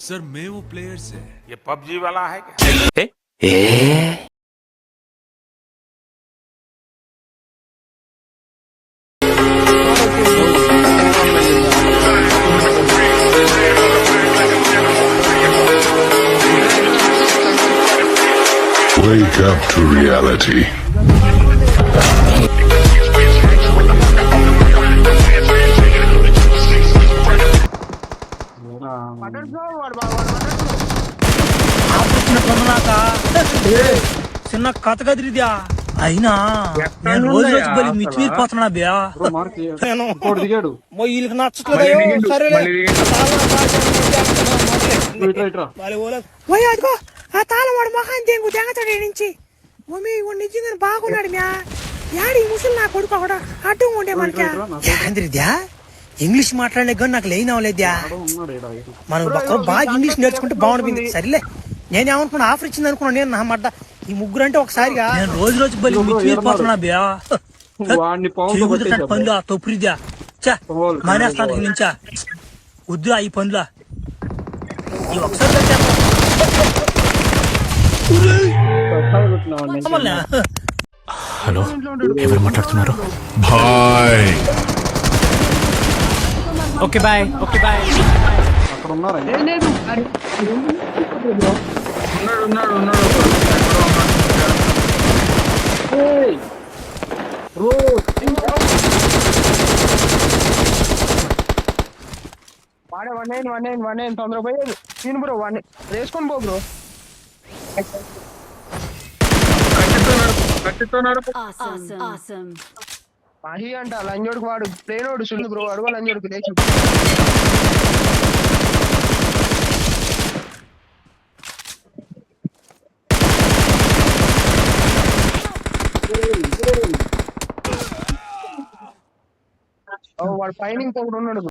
Sir मैं वो players है। ये पबजी वाला है क्या? Wake up to reality. చిన్న కథ కదిరిద్యా అయినా నేను రోజు రోజు బలి మిచ్చిపోతున్నా బ్యా దిగాడు వీళ్ళకి నచ్చట్లేదు సరే అదిగో ఆ తాళవాడు మొహాన్ని తెంగు తెంగతాడు నుంచి మమ్మీ నిజంగా బాగున్నాడు మ్యా యాడి ముసలి నా కొడుకు కూడా అడ్డం ఉండే మనకిద్యా ఇంగ్లీష్ మాట్లాడలే కానీ నాకు లేని అవ్వలేద్యా మనం ఒక్కరు బాగా ఇంగ్లీష్ నేర్చుకుంటే బాగుంటుంది సరేలే నేనేమనుకున్నా ఆఫర్ ఇచ్చింది అనుకున్నా నేను నా మాట ఈ ముగ్గురు అంటే ఒకసారిగా నేను రోజు రోజు బలి మిచ్చిపోతున్నా బ్యా పనులు తొప్పురిద్యా చా మానేస్తాను నుంచా వద్దు ఈ పనులా ఈ ఒకసారి హలో ఎవరు మాట్లాడుతున్నారు? Bye. Okay bye okay bye. అక్కడ ఉన్నారా వాడే వన్ తొందర పోయేది నేను బ్రో వాడిని వేసుకొని పో బ్రో మాహి అంట లంజోడుకు వాడు ప్లేనోడు సుల్లు బ్రో అడుగు లంజోడుకు లేచి వాడు పైన ఇంకొకడు ఉన్నాడు.